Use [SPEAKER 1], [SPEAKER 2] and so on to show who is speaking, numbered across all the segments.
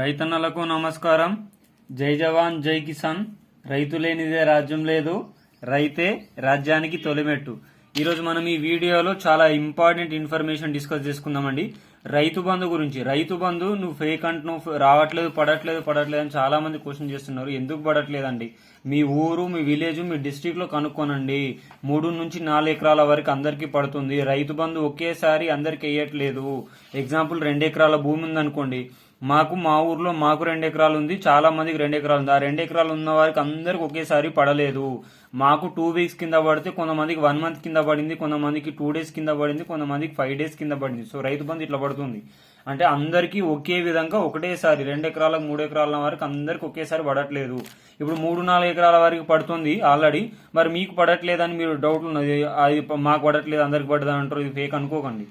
[SPEAKER 1] రైతన్నలకు నమస్కారం. జై జవాన్ జై కిసాన్. రైతు లేనిదే రాజ్యం లేదు, రైతే రాజ్యానికి తొలిమెట్టు. ఈరోజు మనం ఈ వీడియోలో చాలా ఇంపార్టెంట్ ఇన్ఫర్మేషన్ డిస్కస్ చేసుకుందామండి. రైతు బంధు గురించి. రైతు బంధు నువ్వు ఫేక్ అంటున్నావు, రావట్లేదు, పడట్లేదు అని చాలా మంది క్వశ్చన్ చేస్తున్నారు. ఎందుకు పడట్లేదండి? మీ ఊరు, మీ విలేజ్, మీ డిస్టిక్ లో కనుక్కోనండి. 3 నుంచి 4 ఎకరాల వరకు అందరికీ పడుతుంది. రైతు బంధు ఒకేసారి అందరికి వేయట్లేదు. ఎగ్జాంపుల్ 2 ఎకరాల భూమి ఉందనుకోండి, మా ఊర్లో 2 ఎకరాలు ఉంది, చాలా మందికి 2 ఎకరాలు ఉంది. ఆ 2 ఎకరాలు ఉన్న వారికి అందరికి ఒకేసారి పడలేదు. మాకు 2 వీక్స్ కింద పడితే కొంతమందికి 1 మంత్ కింద పడింది, కొంతమందికి 2 డేస్ కింద పడింది, కొంతమందికి 5 డేస్ కింద పడింది. సో రైతు బంధు ఇట్లా పడుతుంది. అంటే అందరికీ ఒకే విధంగా ఒకటేసారి 2 ఎకరాలకు 3 ఎకరాల వరకు అందరికి ఒకేసారి పడట్లేదు. ఇప్పుడు 3-4 ఎకరాల వరకు పడుతుంది ఆల్రెడీ. మరి మీకు పడట్లేదని మీరు డౌట్ ఉన్నది, అది మాకు పడట్లేదు అందరికి పడదని అంటారు. ఇది ఫేక్ అనుకోకండి.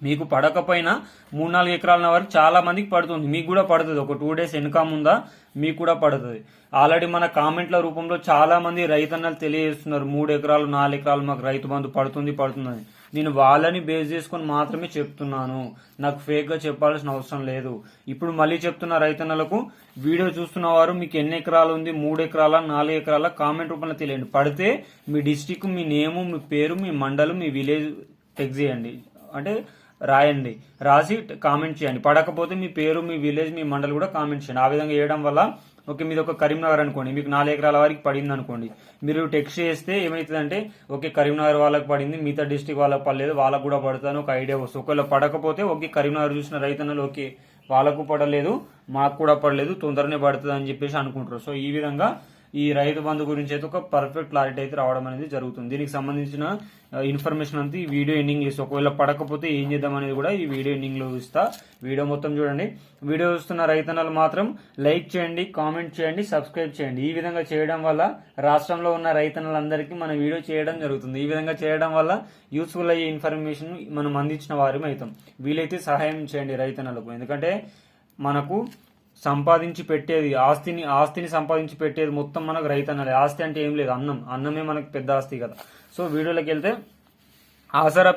[SPEAKER 1] మీకు పడకపోయినా 3-4 ఎకరాల వరకు చాలా మందికి పడుతుంది. మీకు కూడా పడుతుంది. ఒక 2 డేస్ వెనుక ముందా మీకు కూడా పడుతుంది. ఆల్రెడీ మన కామెంట్ల రూపంలో చాలా మంది రైతన్నలు తెలియజేస్తున్నారు, 3 ఎకరాలు 4 ఎకరాలు మాకు రైతు బంధు పడుతుందని. నేను వాళ్ళని బేస్ చేసుకుని మాత్రమే చెప్తున్నాను. నాకు ఫేక్ గా చెప్పాల్సిన అవసరం లేదు. ఇప్పుడు మళ్ళీ చెప్తున్న రైతన్నలకు, వీడియో చూస్తున్న వారు మీకు ఎన్ని ఎకరాలు ఉంది, 3 ఎకరాల 4 ఎకరాల కామెంట్ రూపంలో తెలియండి. పడితే మీ డిస్టిక్, మీ నేము, మీ పేరు, మీ మండలం, మీ విలేజ్ టెక్స్ట్ చేయండి. అంటే రాయండి, రాసి కామెంట్ చేయండి. పడకపోతే మీ పేరు, మీ విలేజ్, మీ మండలి కూడా కామెంట్ చేయండి. ఆ విధంగా చేయడం వల్ల, ఓకే మీది ఒక కరీంనగర్ అనుకోండి, మీకు 4 ఎకరాల వరకు పడింది అనుకోండి, మీరు టెక్స్ట్ చేస్తే ఏమవుతుందంటే, ఓకే కరీంనగర్ వాళ్ళకి పడింది, మిగతా డిస్టిక్ వాళ్ళకి పడలేదు, వాళ్ళకు కూడా పడతాను ఒక ఐడియా వస్తుంది. ఒకవేళ పడకపోతే, ఓకే కరీంనగర్ చూసిన రైతన్నలు, ఓకే వాళ్ళకు పడలేదు, మాకు కూడా పడలేదు, తొందరనే పడుతుంది అని చెప్పేసి అనుకుంటారు. సో ఈ విధంగా ఈ రైతు బంధు గురించి అయితే ఒక పర్ఫెక్ట్ క్లారిటీ అయితే రావడం అనేది జరుగుతుంది. దీనికి సంబంధించిన ఇన్ఫర్మేషన్ అంతా ఈ వీడియో ఎండింగ్ చేస్తా. ఒకవేళ పడకపోతే ఏం చేద్దాం అనేది కూడా ఈ వీడియో ఎండింగ్ లో ఇస్తా. వీడియో మొత్తం చూడండి. వీడియో చూస్తున్న రైతన్నలు మాత్రం లైక్ చేయండి, కామెంట్ చేయండి, సబ్స్క్రైబ్ చేయండి. ఈ విధంగా చేయడం వల్ల రాష్ట్రంలో ఉన్న రైతన్నలందరికీ మన వీడియో చేయడం జరుగుతుంది. ఈ విధంగా చేయడం వల్ల యూస్ఫుల్ అయ్యే ఇన్ఫర్మేషన్ మనం అందించిన వారం అవుతాం. వీలైతే సహాయం చేయండి రైతన్నలకు. ఎందుకంటే మనకు సంపాదించి పెట్టేది, ఆస్తిని సంపాదించి పెట్టేది మొత్తం మనకు రైతన్నలే. ఆస్తి అంటే ఏం లేదు, అన్నమే మనకు పెద్ద ఆస్తి కదా. సో వీడియోలోకి వెళ్తే, ఆసరా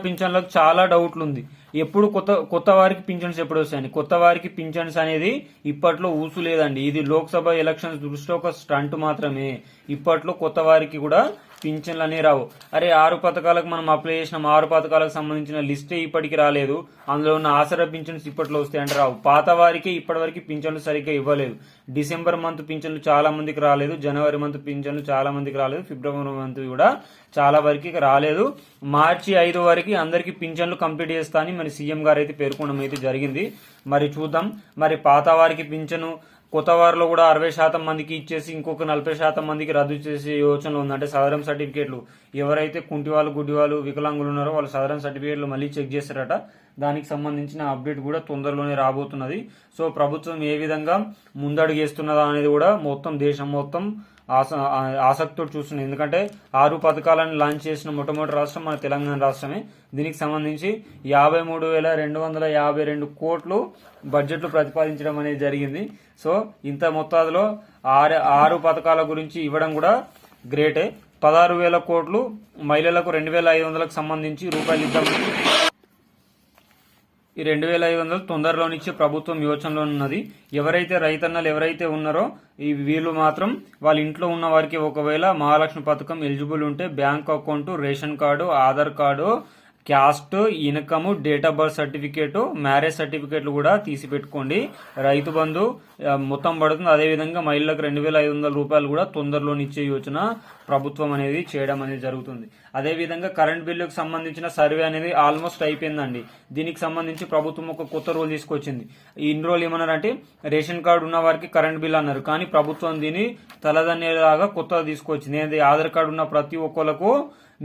[SPEAKER 1] పింఛన్లకు చాలా డౌట్లు ఉంది. ఎప్పుడు కొత్త వారికి పింఛన్స్ ఎప్పుడు వస్తాయని. కొత్త వారికి పింఛన్స్ అనేది ఇప్పట్లో ఊసు లేదండి. ఇది లోక్సభ ఎలక్షన్స్ దృష్టిలో ఒక స్టంట్ మాత్రమే. ఇప్పట్లో కొత్త వారికి కూడా పింఛన్లు అనే రావు. అరే 6 పథకాలకు మనం అప్లై చేసినాం, 6 పథకాలకు సంబంధించిన లిస్టే ఇప్పటికి రాలేదు, అందులో ఉన్న ఆసరా పింఛన్స్ ఇప్పట్లో వస్తాయంటే రావు. పాత వారికి ఇప్పటివరకు పింఛన్లు సరిగ్గా ఇవ్వలేదు. డిసెంబర్ మంత్ పింఛన్లు చాలా మందికి రాలేదు, జనవరి మంత్ పింఛన్లు చాలా మందికి రాలేదు, ఫిబ్రవరి మంత్ కూడా చాలా వరకు రాలేదు. మార్చి 5 వరకు అందరికి పింఛన్లు కంప్లీట్ చేస్తా అని మరి సీఎం గారు అయితే పేర్కొనడం అయితే జరిగింది. మరి చూద్దాం, మరి పాత వారికి పింఛను కొత్త వారిలో కూడా 60% మందికి ఇచ్చేసి ఇంకొక 40% మందికి రద్దు చేసే యోచనలో ఉంది. అంటే సదరం సర్టిఫికేట్లు ఎవరైతే కుంటి వాళ్ళు, గుడ్డి వాళ్ళు, వికలాంగులు ఉన్నారో వాళ్ళు సదరం సర్టిఫికేట్లు మళ్ళీ చెక్ చేస్తారట. దానికి సంబంధించిన అప్డేట్ కూడా తొందరలోనే రాబోతున్నది. సో ప్రభుత్వం ఏ విధంగా ముందడుగేస్తున్నదా అనేది కూడా మొత్తం దేశం మొత్తం ఆసక్తితో చూస్తుంది. ఎందుకంటే 6 పథకాలను లాంచ్ చేసిన మొట్టమొదటి రాష్ట్రం మన తెలంగాణ రాష్ట్రమే. దీనికి సంబంధించి 53,252 కోట్లు బడ్జెట్లు ప్రతిపాదించడం అనేది జరిగింది. సో ఇంత మొత్తాదులో 6 పథకాల గురించి ఇవ్వడం కూడా గ్రేటే. 16,000 కోట్లు మహిళలకు 2,500లకు సంబంధించి రూపాయలు ఇద్దాం. ఈ 2,500 తొందరలోనిచ్చే ప్రభుత్వం యోచనలో ఉన్నది. ఎవరైతే రైతన్నలు ఎవరైతే ఉన్నారో వీళ్ళు మాత్రం వాళ్ళ ఇంట్లో ఉన్న వారికి ఒకవేళ మహాలక్ష్మి పథకం ఎలిజిబుల్ ఉంటే bank account, ration card, Aadhaar card, caste, income, date of birth certificate, marriage సర్టిఫికేట్లు కూడా తీసి పెట్టుకోండి. రైతు బంధు మొత్తం పడుతుంది. అదేవిధంగా మహిళలకు 2,500 రూపాయలు కూడా తొందరలోనిచ్చే యోచన ప్రభుత్వం అనేది చేయడం అనేది జరుగుతుంది. అదేవిధంగా కరెంట్ బిల్లుకు సంబంధించిన సర్వే అనేది ఆల్మోస్ట్ అయిపోయిందండి. దీనికి సంబంధించి ప్రభుత్వం ఒక కొత్త రూల్ తీసుకొచ్చింది. ఇన్ని రోజులు ఏమన్నారంటే రేషన్ కార్డు ఉన్న వారికి కరెంట్ బిల్ అన్నారు, కానీ ప్రభుత్వం దీన్ని తలదన్నేలాగా కొత్తగా తీసుకొచ్చింది. ఏంటి, ఆధార్ కార్డు ఉన్న ప్రతి ఒక్కరికి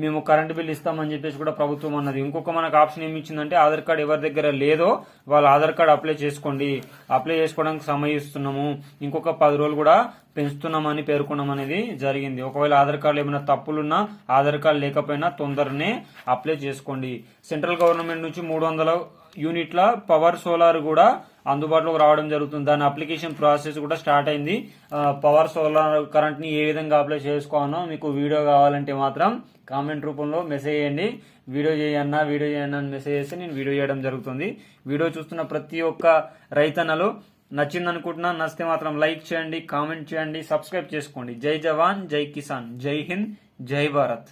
[SPEAKER 1] మేము కరెంట్ బిల్ ఇస్తామని చెప్పేసి కూడా ప్రభుత్వం అన్నది. ఇంకొక మనకు ఆప్షన్ ఏమి ఇచ్చిందంటే, ఆధార్ కార్డు ఎవరి దగ్గర లేదో వాళ్ళు ఆధార్ కార్డు అప్లై చేసుకోండి, అప్లై చేసుకోవడానికి సమయం ఇస్తున్నాము, ఇంకొక 10 రోజులు కూడా పెంచుతున్నామని పేర్కొనడం అనేది జరిగింది. ఒకవేళ ఆధార్ కార్డులో ఏమైనా తప్పులున్నా, ఆధార్ కార్డు లేకపోయినా తొందరనే అప్లై చేసుకోండి. సెంట్రల్ గవర్నమెంట్ నుంచి 300 యూనిట్ల పవర్ సోలార్ కూడా అందుబాటులోకి రావడం జరుగుతుంది. దాని అప్లికేషన్ ప్రాసెస్ కూడా స్టార్ట్ అయింది. పవర్ సోలార్ కరెంట్ ని ఏ విధంగా అప్లై చేసుకోవాలో మీకు వీడియో కావాలంటే మాత్రం కామెంట్ రూపంలో మెసేజ్ చేయండి. వీడియో చేయన్నా అని మెసేజ్ చేస్తే నేను వీడియో చేయడం జరుగుతుంది. వీడియో చూస్తున్న ప్రతి ఒక్క రైతన్నలు నచ్చింది అనుకుంటున్నా. నచ్చితే మాత్రం లైక్ చేయండి, కామెంట్ చేయండి, సబ్స్క్రైబ్ చేసుకోండి. జై జవాన్, జై కిసాన్, జై హింద్, జై భారత్.